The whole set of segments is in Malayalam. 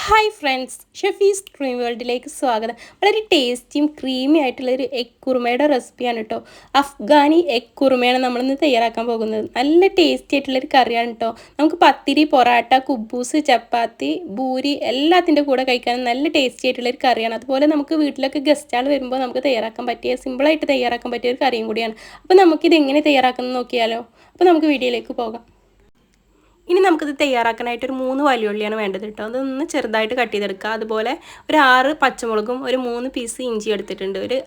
ഹായ് ഫ്രണ്ട്സ്, ഷെഫീസ് ഡ്രീം വേൾഡിലേക്ക് സ്വാഗതം. വളരെ ടേസ്റ്റിയും ക്രീമി ആയിട്ടുള്ളൊരു എഗ് കുറുമയുടെ റെസിപ്പിയാണ് കേട്ടോ. അഫ്ഗാനി എഗ് കുറുമയാണ് നമ്മളിന്ന് തയ്യാറാക്കാൻ പോകുന്നത്. നല്ല ടേസ്റ്റി ആയിട്ടുള്ളൊരു കറിയാണ് കേട്ടോ. നമുക്ക് പത്തിരി, പൊറാട്ട, കുബൂസ്, ചപ്പാത്തി, പൂരി എല്ലാത്തിൻ്റെ കൂടെ കഴിക്കാനും നല്ല ടേസ്റ്റി ആയിട്ടുള്ളൊരു കറിയാണ്. അതുപോലെ നമുക്ക് വീട്ടിലൊക്കെ ഗസ്റ്റുകൾ വരുമ്പോൾ നമുക്ക് തയ്യാറാക്കാൻ പറ്റിയ, സിമ്പിളായിട്ട് തയ്യാറാക്കാൻ പറ്റിയ ഒരു കറിയും കൂടിയാണ്. അപ്പോൾ നമുക്കിത് എങ്ങനെ തയ്യാറാക്കുന്നത് നോക്കിയാലോ. അപ്പോൾ നമുക്ക് വീഡിയോയിലേക്ക് പോകാം. ഇനി നമുക്കിത് തയ്യാറാക്കാനായിട്ട് ഒരു 3 വലിയ ഉള്ളിയാണ് വേണ്ടത് കേട്ടോ. അതൊന്ന് ചെറുതായിട്ട് കട്ട് ചെയ്തെടുക്കുക. അതുപോലെ ഒരു 6 പച്ചമുളകും ഒരു 3 പീസ് ഇഞ്ചി എടുത്തിട്ടുണ്ട്, ഒരു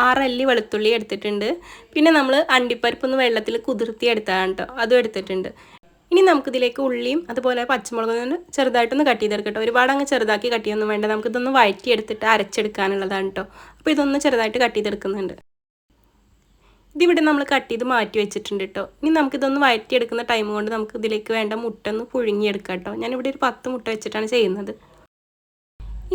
6 അല്ലി വെളുത്തുള്ളി എടുത്തിട്ടുണ്ട്. പിന്നെ നമ്മൾ അണ്ടിപ്പരിപ്പൊന്ന് വെള്ളത്തിൽ കുതിർത്തി എടുത്തതാണ് കേട്ടോ, അതും എടുത്തിട്ടുണ്ട്. ഇനി നമുക്കിതിലേക്ക് ഉള്ളിയും അതുപോലെ പച്ചമുളകും ചെറുതായിട്ടൊന്ന് കട്ട് ചെയ്തെടുക്കട്ടോ. ഒരുപാട് അങ്ങ് ചെറുതാക്കി കട്ട് ചെയ്യൊന്നും വേണ്ട. നമുക്കിതൊന്ന് വഴറ്റിയെടുത്തിട്ട് അരച്ചെടുക്കാനുള്ളതാണ് കേട്ടോ. അപ്പോൾ ഇതൊന്ന് ചെറുതായിട്ട് കട്ട് ചെയ്തെടുക്കുന്നുണ്ട്. ഇതിവിടെ നമ്മൾ കട്ട് ചെയ്ത് മാറ്റി വെച്ചിട്ടുണ്ട് കേട്ടോ. ഇനി നമുക്കിതൊന്ന് വഴറ്റിയെടുക്കുന്ന ടൈം കൊണ്ട് നമുക്ക് ഇതിലേക്ക് വേണ്ട മുട്ട ഒന്ന് പുഴുങ്ങിയെടുക്കാം കേട്ടോ. ഞാനിവിടെ ഒരു 10 മുട്ട വെച്ചിട്ടാണ് ചെയ്യുന്നത്.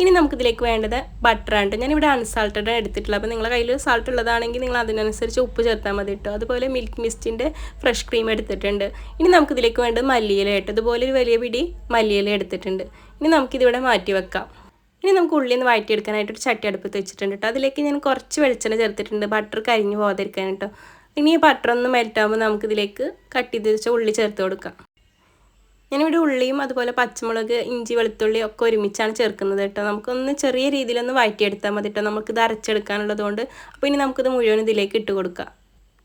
ഇനി നമുക്കിതിലേക്ക് വേണ്ടത് ബട്ടറാണ്. ഞാനിവിടെ അൺസാൾട്ടഡ് എടുത്തിട്ടുള്ളത്. അപ്പോൾ നിങ്ങളുടെ കയ്യിൽ സാൾട്ട് ഉള്ളതാണെങ്കിൽ നിങ്ങൾ അതിനനുസരിച്ച് ഉപ്പ് ചേർത്താൽ മതി കേട്ടോ. അതുപോലെ മിൽക്ക് മിസ്റ്റിൻ്റെ ഫ്രഷ് ക്രീം എടുത്തിട്ടുണ്ട്. ഇനി നമുക്കിതിലേക്ക് വേണ്ടത് മല്ലിയില കേട്ടോ. ഇതുപോലെ ഒരു വലിയ പിടി മല്ലിയില എടുത്തിട്ടുണ്ട്. ഇനി നമുക്കിതിവിടെ മാറ്റി വെക്കാം. ഇനി നമുക്ക് ഉള്ളിൽ വഴറ്റിയെടുക്കാനായിട്ടൊരു ചട്ടി അടുപ്പത്ത് വെച്ചിട്ടുണ്ട് കേട്ടോ. അതിലേക്ക് ഞാൻ കുറച്ച് വെളിച്ചെണ്ണ ചേർത്തിട്ടുണ്ട്, ബട്ടർ കരിഞ്ഞു പോകാതിരിക്കാൻ കേട്ടോ. ഇനി ഈ ബട്ടർ ഒന്ന് മെൽറ്റാകുമ്പോൾ നമുക്കിതിലേക്ക് കട്ട് ചെയ്ത് വെച്ച ഉള്ളി ചേർത്ത് കൊടുക്കാം. ഞാനിവിടെ ഉള്ളിയും അതുപോലെ പച്ചമുളക്, ഇഞ്ചി, വെളുത്തുള്ളി ഒക്കെ ഒരുമിച്ചാണ് ചേർക്കുന്നത് കേട്ടോ. നമുക്കൊന്ന് ചെറിയ രീതിയിലൊന്ന് വഴറ്റിയെടുത്താൽ മതി കേട്ടോ, നമുക്കിത് അരച്ചെടുക്കാനുള്ളതുകൊണ്ട്. അപ്പോൾ ഇനി നമുക്കിത് മുഴുവൻ ഇതിലേക്ക് ഇട്ട് കൊടുക്കാം.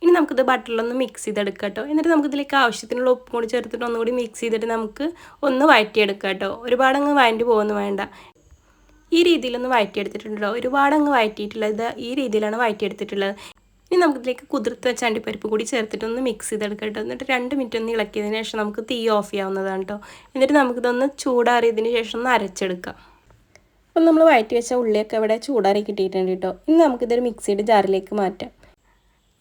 ഇനി നമുക്കിത് ബട്ടറിലൊന്ന് മിക്സ് ചെയ്തെടുക്കാം കേട്ടോ. എന്നിട്ട് നമുക്കിതിലേക്ക് ആവശ്യത്തിനുള്ള ഉപ്പ് കൂടി ചേർത്തിട്ട് ഒന്നുകൂടി മിക്സ് ചെയ്തിട്ട് നമുക്ക് ഒന്ന് വഴറ്റിയെടുക്കാം കേട്ടോ. ഒരുപാടങ്ങ് വഴറ്റി പോകുന്നു വേണ്ട. ഈ രീതിയിലൊന്ന് വഴറ്റിയെടുത്തിട്ടുണ്ടോ. ഒരുപാടങ്ങ് വഴറ്റിയിട്ടുള്ളത് ഈ രീതിയിലാണ് വഴറ്റിയെടുത്തിട്ടുള്ളത്. ഇനി നമുക്കിതിലേക്ക് കുതിർത്ത് വെച്ച അണ്ടിപ്പരിപ്പ് കൂടി ചേർത്തിട്ടൊന്ന് മിക്സ് ചെയ്തെടുക്കാം കേട്ടോ. എന്നിട്ട് 2 മിനിറ്റ് ഒന്ന് ഇളക്കിയതിന് ശേഷം നമുക്ക് തീ ഓഫ് ചെയ്യാവുന്നതാണ് കേട്ടോ. എന്നിട്ട് നമുക്കിതൊന്ന് ചൂടാറിയതിന് ശേഷം ഒന്ന് അരച്ചെടുക്കാം. അപ്പം നമ്മൾ വഴറ്റി വെച്ച ഉള്ളിയൊക്കെ ഇവിടെ ചൂടാറി കിട്ടിയിട്ടുണ്ട് കേട്ടോ. ഇനി നമുക്കിതൊരു മിക്സിയുടെ ജാറിലേക്ക് മാറ്റാം.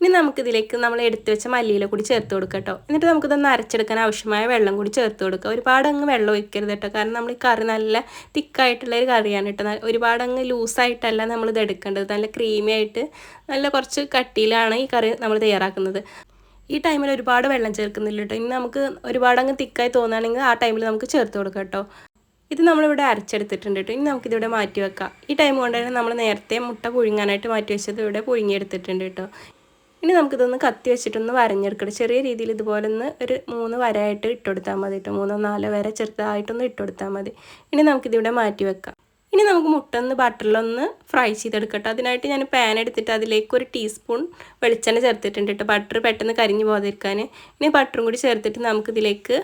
ഇനി നമുക്കിതിലേക്ക് നമ്മൾ എടുത്തു വെച്ച മല്ലിയില കൂടി ചേർത്ത് കൊടുക്കാം കേട്ടോ. എന്നിട്ട് നമുക്കിതൊന്ന് അരച്ചെടുക്കാൻ ആവശ്യമായ വെള്ളം കൂടി ചേർത്ത് കൊടുക്കുക. ഒരുപാട് അങ്ങ് വെള്ളം ഒഴിക്കരുത് കേട്ടോ, കാരണം നമ്മൾ ഈ കറി നല്ല തിക്കായിട്ടുള്ളൊരു കറിയാണ് കേട്ടോ. ഒരുപാട് അങ്ങ് ലൂസായിട്ടല്ല നമ്മളിത് എടുക്കേണ്ടത്. നല്ല ക്രീമി ആയിട്ട് നല്ല കുറച്ച് കട്ടിയിലാണ് ഈ കറി നമ്മൾ തയ്യാറാക്കുന്നത്. ഈ ടൈമിൽ ഒരുപാട് വെള്ളം ചേർക്കുന്നില്ല കേട്ടോ. ഇനി നമുക്ക് ഒരുപാട് അങ്ങ് തിക്കായി തോന്നുകയാണെങ്കിൽ ആ ടൈമിൽ നമുക്ക് ചേർത്ത് കൊടുക്കാം കേട്ടോ. ഇത് നമ്മളിവിടെ അരച്ചെടുത്തിട്ടുണ്ട് കേട്ടോ. ഇനി നമുക്കിതിവിടെ മാറ്റി വെക്കാം. ഈ ടൈം കൊണ്ട് തന്നെ നമ്മൾ നേരത്തെ മുട്ട പുഴുങ്ങാനായിട്ട് മാറ്റി വെച്ചത് ഇവിടെ പുഴുങ്ങിയെടുത്തിട്ടുണ്ട് കേട്ടോ. ഇനി നമുക്കിതൊന്ന് കത്തി വെച്ചിട്ടൊന്ന് വരഞ്ഞെടുക്കണം. ചെറിയ രീതിയിൽ ഇതുപോലെ ഒന്ന് ഒരു 3 വരയായിട്ട് ഇട്ടുകൊടുത്താൽ മതി കേട്ടോ. 3 4 വര ചെറുതായിട്ടൊന്ന് ഇട്ടുകൊടുത്താൽ മതി. ഇനി നമുക്കിതിവിടെ മാറ്റി വെക്കാം. ഇനി നമുക്ക് മുട്ട ഒന്ന് ബട്ടറിലൊന്ന് ഫ്രൈ ചെയ്തെടുക്കട്ടെ. അതിനായിട്ട് ഞാൻ പാൻ എടുത്തിട്ട് അതിലേക്ക് 1 ടീസ്പൂൺ വെളിച്ചെണ്ണ ചേർത്തിട്ടുണ്ട് കേട്ടോ, ബട്ടർ പെട്ടെന്ന് കരിഞ്ഞു പോകാതിരിക്കാൻ. ഇനി ബട്ടറും കൂടി ചേർത്തിട്ട് നമുക്കിതിലേക്ക്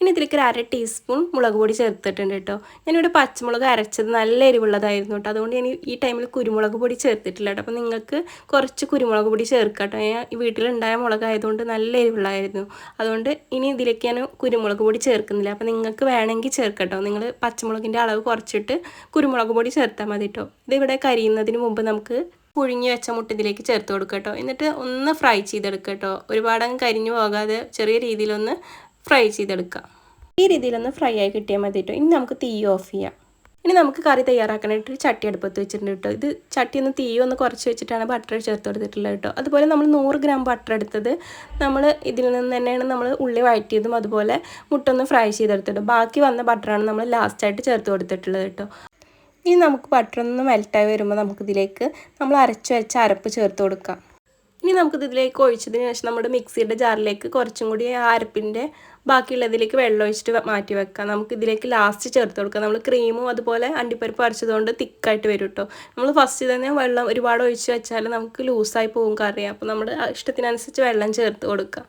ഇതിലേക്ക് ഒരു 1/2 ടീസ്പൂൺ മുളക് പൊടി ചേർത്തിട്ടുണ്ട് കേട്ടോ. ഞാനിവിടെ പച്ചമുളക് അരച്ചത് നല്ല എരിവുള്ളതായിരുന്നു കേട്ടോ. അതുകൊണ്ട് ഞാൻ ഈ ടൈമിൽ കുരുമുളക് പൊടി ചേർത്തിട്ടില്ല കേട്ടോ. അപ്പോൾ നിങ്ങൾക്ക് കുറച്ച് കുരുമുളക് പൊടി ചേർക്കാം കേട്ടോ. ഞാൻ വീട്ടിലുണ്ടായ മുളകായതുകൊണ്ട് നല്ല എരിവുള്ളതായിരുന്നു. അതുകൊണ്ട് ഇനി ഇതിലേക്ക് ഞാൻ കുരുമുളക് പൊടി ചേർക്കുന്നില്ല. അപ്പോൾ നിങ്ങൾക്ക് വേണമെങ്കിൽ ചേർക്കട്ടോ. നിങ്ങൾ പച്ചമുളകിൻ്റെ അളവ് കുറച്ചിട്ട് കുരുമുളക് പൊടി ചേർത്താൽ മതി കേട്ടോ. ഇതിവിടെ കരിയുന്നതിന് മുമ്പ് നമുക്ക് പുഴുങ്ങി വെച്ച മുട്ട ഇതിലേക്ക് ചേർത്ത് കൊടുക്കുക കേട്ടോ. എന്നിട്ട് ഒന്ന് ഫ്രൈ ചെയ്തെടുക്കുക കേട്ടോ. ഒരുപാടങ്ങ് കരിഞ്ഞു പോകാതെ ചെറിയ രീതിയിലൊന്ന് ഫ്രൈ ചെയ്തെടുക്കാം. ഈ രീതിയിലൊന്ന് ഫ്രൈ ആയി കിട്ടിയാൽ മതി കേട്ടോ. ഇനി നമുക്ക് തീ ഓഫ് ചെയ്യാം. ഇനി നമുക്ക് കറി തയ്യാറാക്കാനായിട്ട് ഒരു ചട്ടി അടുപ്പത്ത് വെച്ചിട്ടുണ്ട് കേട്ടോ. ഇത് ചട്ടി ഒന്ന് തീ ഒന്ന് കുറച്ച് വെച്ചിട്ടാണ് ബട്ടർ ചേർത്ത് കൊടുത്തിട്ടുള്ളത് കേട്ടോ. അതുപോലെ നമ്മൾ 100 ഗ്രാം ബട്ടർ എടുത്തത് നമ്മൾ ഇതിൽ നിന്ന് തന്നെയാണ് നമ്മൾ ഉള്ളി വഴറ്റിയതും അതുപോലെ മുട്ട ഒന്ന് ഫ്രൈ ചെയ്തെടുത്തിട്ട് ബാക്കി വന്ന ബട്ടറാണ് നമ്മൾ ലാസ്റ്റായിട്ട് ചേർത്ത് കൊടുത്തിട്ടുള്ളത് കേട്ടോ. ഇനി നമുക്ക് ബട്ടർ ഒന്ന് മെൽറ്റായി വരുമ്പോൾ നമുക്കിതിലേക്ക് നമ്മൾ അരച്ച് വെച്ച അരപ്പ് ചേർത്ത് കൊടുക്കാം. ഇനി നമുക്കിത് ഇതിലേക്ക് ഒഴിച്ചതിന് ശേഷം നമ്മുടെ മിക്സിയുടെ ജാറിലേക്ക് കുറച്ചും കൂടി ആ അരപ്പിൻ്റെ ബാക്കിയുള്ളതിലേക്ക് വെള്ളം ഒഴിച്ചിട്ട് മാറ്റി വെക്കാം. നമുക്കിതിലേക്ക് ലാസ്റ്റ് ചേർത്ത് കൊടുക്കാം. നമ്മൾ ക്രീമും അതുപോലെ അണ്ടിപ്പരിപ്പ് അരച്ചതുകൊണ്ട് തിക്കായിട്ട് വരും കേട്ടോ. നമ്മൾ ഫസ്റ്റ് തന്നെ വെള്ളം ഒരുപാട് ഒഴിച്ച് വെച്ചാൽ നമുക്ക് ലൂസായി പോകും കറി. അപ്പോൾ നമ്മുടെ ഇഷ്ടത്തിനനുസരിച്ച് വെള്ളം ചേർത്ത് കൊടുക്കുക.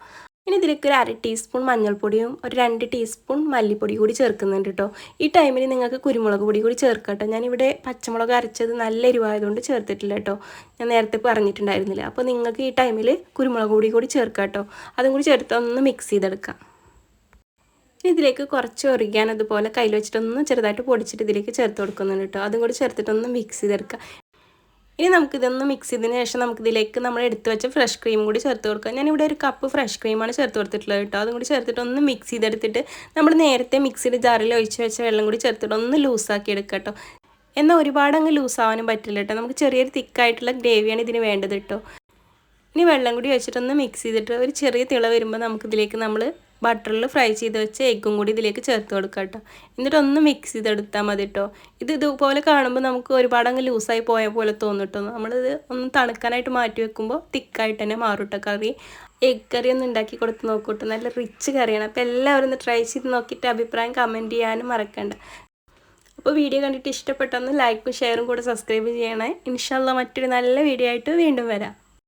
ഇനി ഇതിലേക്ക് ഒരു 1/2 ടീസ്പൂൺ മഞ്ഞൾപ്പൊടിയും ഒരു 2 ടീസ്പൂൺ മല്ലിപ്പൊടി കൂടി ചേർക്കുന്നുണ്ട് കേട്ടോ. ഈ ടൈമിൽ നിങ്ങൾക്ക് കുരുമുളക് പൊടി കൂടി ചേർക്കാം കേട്ടോ. ഞാനിവിടെ പച്ചമുളക് അരച്ചത് നല്ല എരിവായതുകൊണ്ട് ചേർത്തിട്ടില്ല കേട്ടോ. ഞാൻ നേരത്തെ പറഞ്ഞിട്ടുണ്ടായിരുന്നില്ല. അപ്പോൾ നിങ്ങൾക്ക് ഈ ടൈമിൽ കുരുമുളക് പൊടി കൂടി ചേർക്കാം കേട്ടോ. അതും കൂടി ചേർത്ത് ഒന്ന് മിക്സ് ചെയ്തെടുക്കാം. ഇനി ഇതിലേക്ക് കുറച്ച് ഒറിഗാൻ അതുപോലെ കയ്യിൽ വെച്ചിട്ടൊന്ന് ചെറുതായിട്ട് പൊടിച്ചിട്ട് ഇതിലേക്ക് ചേർത്ത് കൊടുക്കുന്നുണ്ട് കേട്ടോ. അതും കൂടി ചേർത്തിട്ടൊന്ന് മിക്സ് ചെയ്തെടുക്കാം. ഇനി നമുക്കിതൊന്ന് മിക്സ് ചെയ്തതിന് ശേഷം നമുക്കിതിലേക്ക് നമ്മൾ എടുത്ത് വെച്ച ഫ്രഷ് ക്രീം കൂടി ചേർത്ത് കൊടുക്കാം. ഞാനിവിടെ ഒരു കപ്പ് ഫ്രഷ് ക്രീമാണ് ചേർത്ത് കൊടുത്തിട്ടുള്ളത് കേട്ടോ. അതും കൂടി ചേർത്തിട്ട് ഒന്ന് മിക്സ് ചെയ്തെടുത്തിട്ട് നമ്മൾ നേരത്തെ മിക്സിയുടെ ജാറിൽ ഒഴിച്ച് വെച്ച വെള്ളം കൂടി ചേർത്തിട്ട് ഒന്ന് ലൂസാക്കി എടുക്കാം കേട്ടോ. എന്നാൽ ഒരുപാട് അങ്ങ് ലൂസാവാനും പറ്റില്ല കേട്ടോ. നമുക്ക് ചെറിയൊരു തിക്കായിട്ടുള്ള ഗ്രേവിയാണ് ഇതിന് വേണ്ടത് കേട്ടോ. ഇനി വെള്ളം കൂടി വെച്ചിട്ടൊന്ന് മിക്സ് ചെയ്തിട്ട് ഒരു ചെറിയ തിള വരുമ്പോൾ നമുക്കിതിലേക്ക് നമ്മൾ ബട്ടറിൽ ഫ്രൈ ചെയ്ത് വെച്ച് എഗ്ഗും കൂടി ഇതിലേക്ക് ചേർത്ത് കൊടുക്കുക കേട്ടോ. എന്നിട്ട് ഒന്ന് മിക്സ് ചെയ്തെടുത്താൽ മതി കേട്ടോ. ഇതുപോലെ കാണുമ്പോൾ നമുക്ക് ഒരുപാട് അങ്ങ് ലൂസായി പോയ പോലെ തോന്നും കേട്ടോ. നമ്മളിത് ഒന്ന് തണുക്കാനായിട്ട് മാറ്റി വെക്കുമ്പോൾ തിക്കായിട്ട് തന്നെ മാറും കേട്ടോ കറി. എഗ് കറി ഒന്ന് ഉണ്ടാക്കി കൊടുത്ത് നോക്കൂട്ടോ. നല്ല റിച്ച് കറിയാണ്. അപ്പോൾ എല്ലാവരും ഒന്ന് ട്രൈ ചെയ്ത് നോക്കിയിട്ട് അഭിപ്രായം കമൻറ്റ് ചെയ്യാനും മറക്കണ്ട. അപ്പോൾ വീഡിയോ കണ്ടിട്ട് ഇഷ്ടപ്പെട്ടൊന്ന് ലൈക്കും ഷെയറും കൂടെ സബ്സ്ക്രൈബ് ചെയ്യണേ. ഇൻഷാ അല്ലാഹ് മറ്റൊരു നല്ല വീഡിയോ ആയിട്ട് വീണ്ടും വരാം.